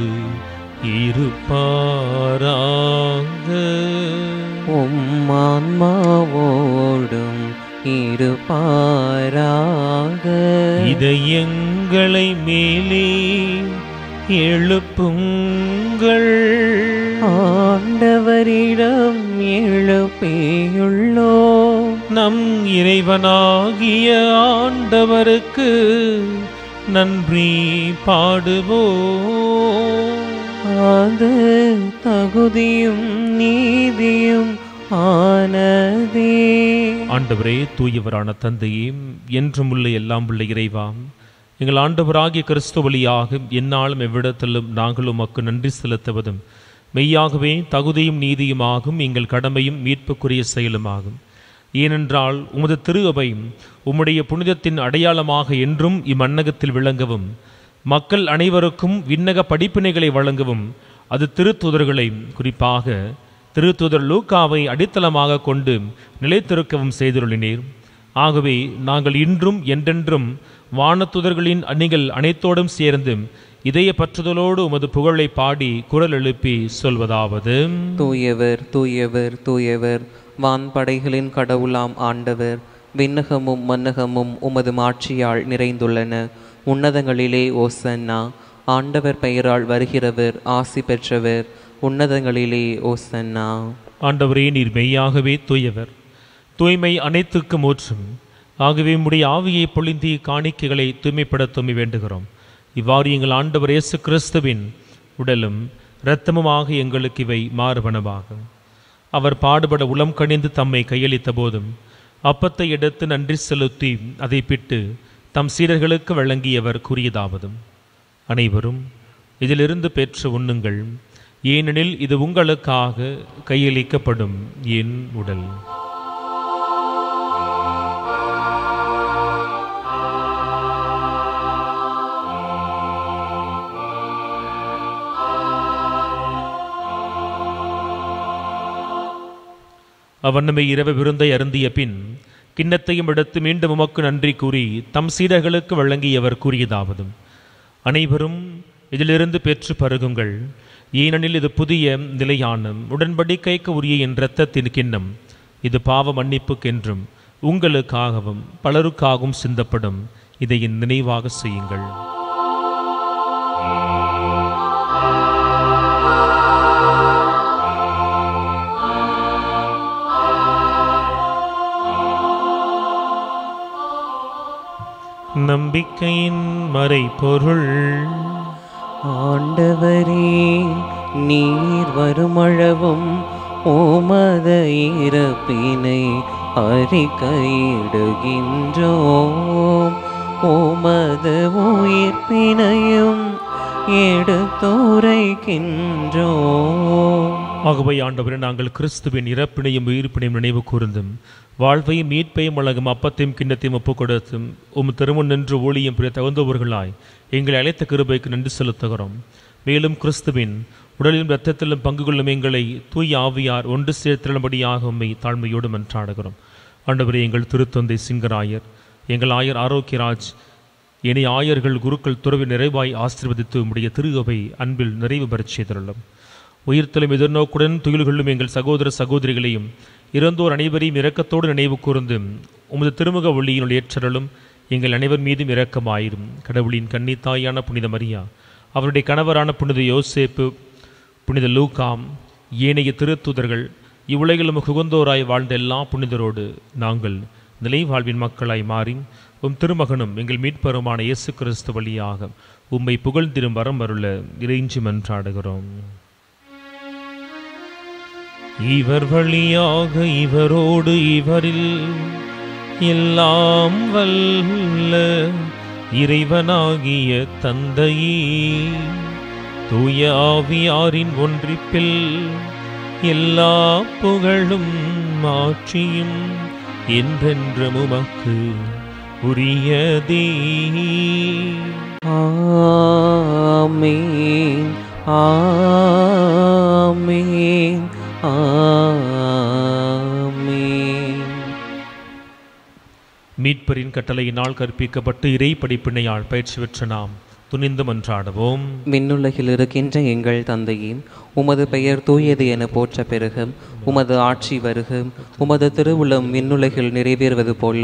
இருப்பாராக. உம் ஆன்மாவோடும் இருப்பாராக. இதயங்களை மேலே எழுப்புங்கள், ஆண்டவரிடம் எழுப்பியுள்ளோம். நம் இறைவனாகிய ஆண்டவருக்கு நன்றி பாடுவோம். அது தகுதியும் நீதியும் ஆனதே. ஆண்டவரே, தூயவரான தந்தையே, என்றும் உள்ள எல்லாம் உள்ள இறைவா, எங்கள் ஆண்டவராகிய கிறிஸ்து வழியாக எந்நாளும் எவ்விடத்திலும் நாங்கள் உமக்கு நன்றி செலுத்துவதும் மெய்யாகவே தகுதியும் நீதியுமாகும், எங்கள் கடமையும் மீட்புக்குரிய செயலுமாகும். ஏனென்றால் உமது திரு அவை உம்முடைய புனிதத்தின் அடையாளமாக என்றும் இம்மன்னகத்தில் விளங்கவும், மக்கள் அனைவருக்கும் விண்ணக படிப்பினைகளை வழங்கவும் அது திருத்தூதர்களை, குறிப்பாக திருத்தூதர் லூக்காவை அடித்தளமாக கொண்டு நிலைத்திருக்கவும் செய்துள்ளீர். ஆகவே நாங்கள் இன்றும் என்றென்றும் வானத்துதர்களின் அணிகள் அனைத்தோடும் சேர்ந்து இதய பற்றுதலோடு உமது புகழை பாடி குரல் எழுப்பி சொல்வதாவது: தூயவர் தூயவர் தூயவர், வான்படைகளின் கடவுளாம் ஆண்டவர். விண்ணகமும் மன்னகமும் உமது மாட்சியால் நிறைந்துள்ளன. உன்னதங்களிலே ஓசன்னா. ஆண்டவர் பெயரால் வருகிறவர் ஆசி பெற்றவர். உன்னதங்களிலே ஓசன்னா. ஆண்டவரே, நீர் மெய்யாகவே தூயவர், தூய்மை அனைத்துக்கும் ஊற்றும். ஆகவே உம்முடைய ஆவியை பொழிந்தி காணிக்கைகளை தூய்மைப்படுத்த வேண்டுகிறோம். இவ்வாறு எங்கள் ஆண்டவர் இயேசு கிறிஸ்துவின் உடலும் இரத்தமுமாக எங்களுக்கு இவை மாறுபனவாகும். அவர் பாடுபட உளம் கணிந்து தம்மை கையளித்த போதும் அப்பத்தை எடுத்து நன்றி செலுத்தி அதை பிட்டு தம் சீடர்களுக்கு வழங்கியவர் கூறியதாவதும்: அனைவரும் இதிலிருந்து பெற்று உண்ணுங்கள், ஏனெனில் இது உங்களுக்காக கையளிக்கப்படும் என் உடல். அவ்வண்ணமே இரவு விருந்தை அருந்திய பின் கிண்ணத்தையும் எடுத்து மீண்டும் உமக்கு நன்றி கூறி தம் சீடர்களுக்கு வழங்கியவர் கூறியதாவதும்: அனைவரும் இதிலிருந்து பெற்று பருகுங்கள், ஏனெனில் இது புதிய நிலையான உடன்படிக்கைக்கு உரிய என் இரத்தத்தின் கிண்ணம். இது பாவ மன்னிப்புக்கென்றும் உங்களுக்காகவும் பலருக்காகவும் சிந்தப்படும். இதை என் நினைவாக செய்யுங்கள். நம்பிக்கையின் மறைபொருள். ஆண்டவரே, நீர் வருமளவும் உமது இறப்பினை அறிக்கையிடுகின்றோம். உமது உயிர்ப்பினையும் எடுத்துரைக்கின்றோம். ஆகவே ஆண்டவரே, நாங்கள் கிறிஸ்துவின் இறப்பினையும் உயிர்ப்பினையும் நினைவு கூர்ந்தும் வாழ்வையும் மீட்பையும் வழங்கும் அப்பத்தையும் கிண்ணத்தையும் ஒப்புக் கொடுத்தும் திருமுன் நின்று ஊழியம் புரிய தகுந்தவர்களாய் எங்களை அழைத்த கிருபைக்கு நன்றி செலுத்துகிறோம். மேலும் கிறிஸ்துவின் உடலிலும் இரத்தத்திலும் பங்கு கொள்ளும் எங்களை தூய் ஆவியார் ஒன்று சேர்த்திடும்படியாக உம்மை தாழ்மையோடு மன்றாடுகிறோம். ஆண்டவரே, எங்கள் திருத்தந்தை சிங்கராயர், எங்கள் ஆயர் ஆரோக்கியராஜ், இனி ஆயர்கள் குருக்கள் துறவி நிறைவாய் ஆசீர்வதித்து உம்முடைய திருகவை அன்பில் நிறைவு பெறச் செய்துள்ளோம். உயிர்த்தலும் எதிர்நோக்குடன் துயில் கொள்ளும் எங்கள் சகோதர சகோதரிகளையும் இறந்தோர் அனைவரையும் இரக்கத்தோடு நினைவு கூர்ந்து உமது திருமுக ஒளியினுள் ஏற்றலும் எங்கள் அனைவர் மீதும் இரக்கமாயிரும். கடவுளின் கன்னித்தாயான புனித மரியா, அவருடைய கணவரான புனித யோசேப்பு, புனித லூகாம், ஏனைய திருத்தூதர்கள், இவ்வுலகிலும் குகந்தோராய் வாழ்ந்த எல்லா புனிதரோடு நாங்கள் நிலை வாழ்வின் மக்களாய் மாறி திருமகனும் எங்கள் மீட்பருமான இயேசு கிறிஸ்து வழியாக உம்மை புகழ்ந்திரும் வரம் அருள இறைஞ்சி மன்றாடுகிறோம். இவர் வழியாக இவரோடு இவரில் எல்லாம் வல்ல இறைவனாகிய தந்தையே, தூய ஆவியாரின் ஒன்றிப்பில் எல்லா புகழும் ஆட்சியும் என்றென்றும் உமக்கு உரியதே. ஆமென், ஆமென், ஆமென். மீட்பரின் கட்டளையினால் கற்பிக்கப்பட்டு இறை படிப்பினையால் பயிற்சி பெற்ற நாம் துணிந்து மன்றாடுவோம். விண்ணுலகில் இருக்கின்ற எங்கள் தந்தையே, உமது பெயர் தூயது என போற்ற பெருக. உமது ஆட்சி வருக. உமது திருவுளம் விண்ணுலகில் நிறைவேறுவது போல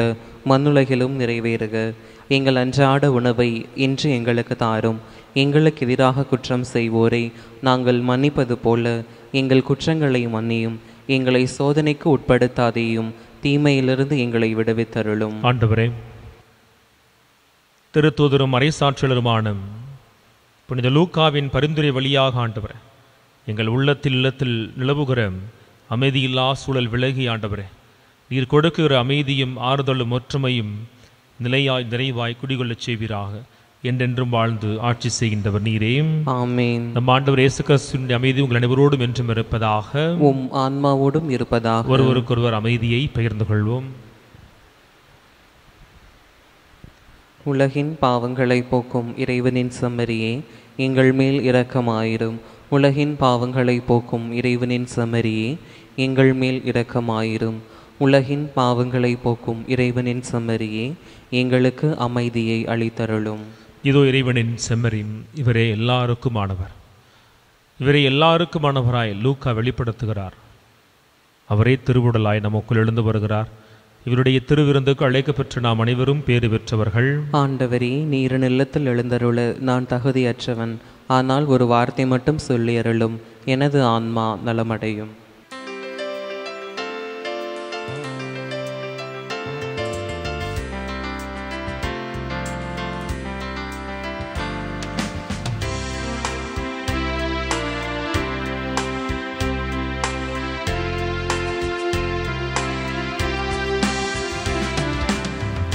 மண்ணுலகிலும் நிறைவேறுக. எங்கள் அன்றாட உணவை இன்று எங்களுக்கு தாரும். எங்களுக்கு எதிராக குற்றம் செய்வோரை நாங்கள் மன்னிப்பது போல எங்கள் குற்றங்களை மன்னியும். எங்களை சோதனைக்கு உட்படுத்தாதேயும், தீமையிலிருந்து எங்களை விடுவித்தருளும். ஆண்டவரே, திருத்தூதரும் மறைசாற்றலருமான புனித லூக்காவின் பரிந்துரை வழியாக ஆண்டவரே, எங்கள் உள்ளத்தில் நிலவுகிற அமைதியில்லா சூழல் விலகி ஆண்டவரே, நீர் கொடுக்கிற அமைதியும் ஆறுதலும் ஒற்றுமையும் நிலையாய் நிறைவாய் குடிகொள்ளச் செய்வீராக. என்றென்றும் வாழ்ந்து ஆட்சி செய்கின்றவர் நீரே. ஆமென். நம் ஆண்டவர் இயேசு கிறிஸ்துவின் அமைதி உங்கள் அனைவரோடும் என்றும் இருப்பதாக. உம் ஆன்மாவோடும் இருப்பதாக. ஒருவருக்கொருவர் அமைதியை பகிர்ந்து கொள்வோம். உலகின் பாவங்களை போக்கும் இறைவனின் செம்மறியே, எங்கள் மேல் இரக்கமாயிரும். உலகின் பாவங்களை போக்கும் இறைவனின் செம்மறியே, எங்கள் மேல் இரக்கமாயிரும். உலகின் பாவங்களை போக்கும் இறைவனின் செம்மறியே, எங்களுக்கு அமைதியை அளித்தருளும். இதோ இறைவனின் செம்மறின், இவரே எல்லாருக்குமானவர். இவரை எல்லாருக்குமானவராய் லூக்கா வெளிப்படுத்துகிறார். அவரே திருவுடலாய் நமக்குள் எழுந்து வருகிறார். இவருடைய திருவிருந்துக்கு அழைக்கப்பெற்ற நாம் அனைவரும் பேறு பெற்றவர்கள். ஆண்டவரே, நீர் நிலத்தில் எழுந்தருள நான் தகுதியற்றவன். ஆனால் ஒரு வார்த்தை மட்டும் சொல்லி அருளும், எனது ஆன்மா நலமடையும்.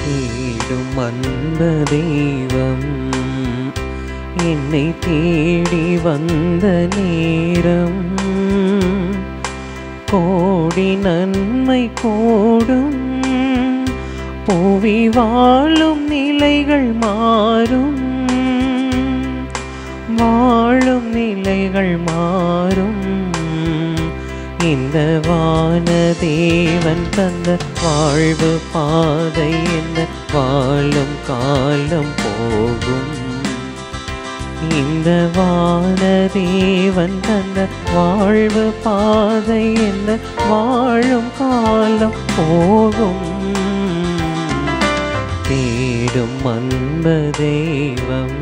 தேடும் அன்பு தெய்வம் என்னை தேடி வந்த நேரம், கோடி நன்மை கோடும் புவி வாழும் நிலைகள் மாறும், வாழும் நிலைகள் மாறும். இந்த வானதேவன் தந்த வாழ்வு பாதை என்ன வாழும் காலம் போகும். இந்த வானதேவன் தந்த வாழ்வு பாதை என்ன வாழும் காலம் போகும். தேடும் அன்பு தெய்வம்.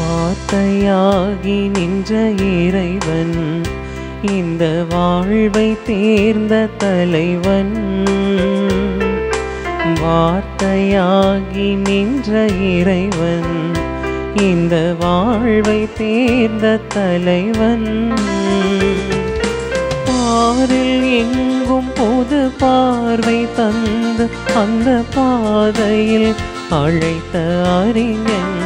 வார்த்தையாகி நின்ற இறைவன், இந்த வாழ்வை தேர்ந்த தலைவன். வார்த்தையாகி நின்ற இறைவன், இந்த வாழ்வை தேர்ந்த தலைவன். பாரில் எங்கும் பொது பார்வை தந்து அந்த பாதையில் அழைத்த அறிஞன்.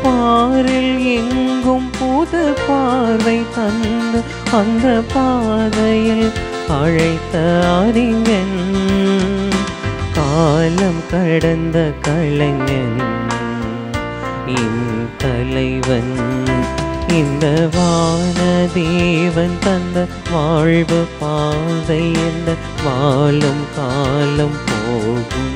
பாரில் எங்கும் புது பார்வை தந்து அந்த பாதையில் அழைத்த அறிஞன். காலம் கடந்த கலைஞன் என் தலைவன். இந்த வானதேவன் தந்த வாழ்வு பாதை என்ன வாழும் காலம் போகும்.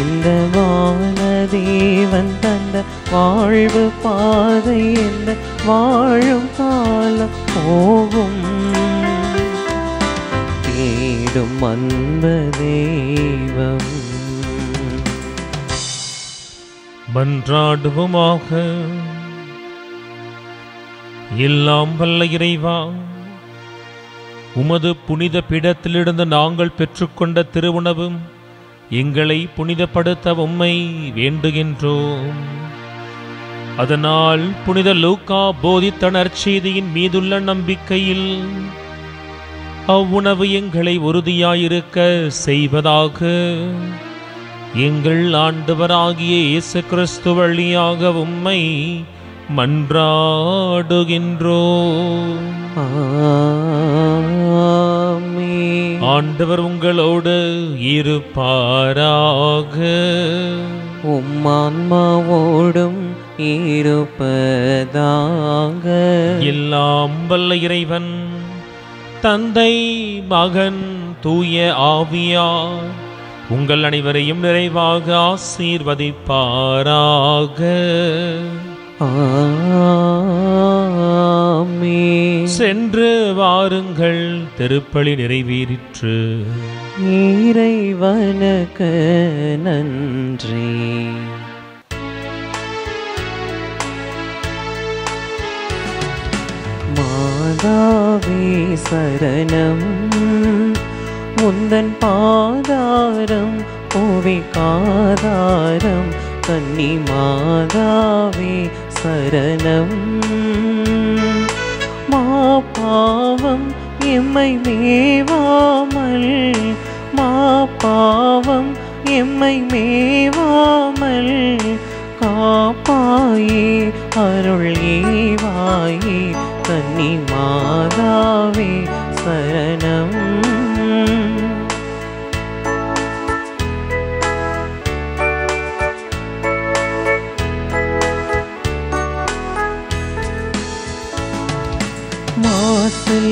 இந்த வானதேவன் தந்த வாழ்வு பாதை என்ன வாழும் காலம் போகும். தேடும் அன்பு தெய்வம். மன்றாடுவோமாக. எல்லாம் வல்ல இறைவா, உமது புனித பீடத்திலிருந்து நாங்கள் பெற்றுக்கொண்ட திருவுணவும் எங்களை புனிதப்படுத்த உம்மை வேண்டுகின்றோம். அதனால் புனித லூக்கா போதித்த நற்செய்தியின் மீதுள்ள நம்பிக்கையில் அவ்வுணவு எங்களை உறுதியாயிருக்க செய்வதாக எங்கள் ஆண்டவராகிய இயேசு கிறிஸ்து வழியாக உம்மை மன்றாடுகின்றோம். ஆண்டவர் உங்களோடு இருப்பாராக. உம்மான்மாவோடும் இருப்பதாக. எல்லாம் வல்ல இறைவன் தந்தை, மகன், தூய ஆவியார் உங்கள் அனைவரையும் நிறைவாக ஆசீர்வதிப்பாராக. சென்று வாருங்கள், திருப்பலி நிறைவேறிற்று. இறைவனுக்கு நன்றி. மாதாவே சரணம், முந்தன் பாதாரம் புவிக்காதாரம். கன்னி மாதாவே சரணம். மாபாவம் எம்மை மேவாமல், மாபாவம் எம்மை மேவாமல் காப்பாயே அருள் ஏவாயே. கன்னி மாதாவே சரணம்.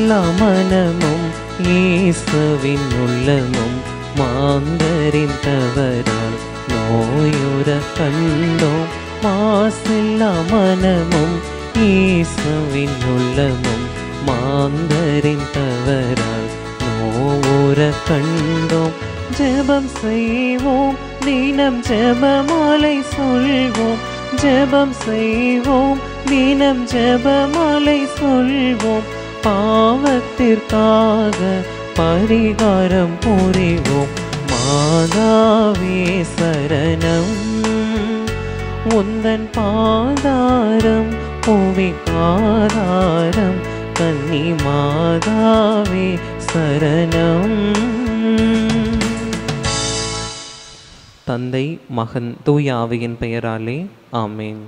மாசில்லா மனமும் இயேசுவின் உள்ளமும் மாந்தரின் தவறால் நோயுற கண்டோம். மாசில்லா மனமும் இயேசுவின் உள்ளமும் மாந்தரின் தவறால் நோவுற கண்டோம். ஜெபம் செய்வோம், தினம் ஜெபமாலை சொல்வோம். ஜெபம் செய்வோம், தினம் ஜெபமாலை சொல்வோம். பாவத்திற்காக பரிகாரம் புரிவோம். மாதாவே சரணம், உந்தன் பாதாரம் புவிக்காதாரம். கன்னி மாதாவே சரணம். தந்தை, மகன், தூய ஆவியின் பெயராலே ஆமேன்.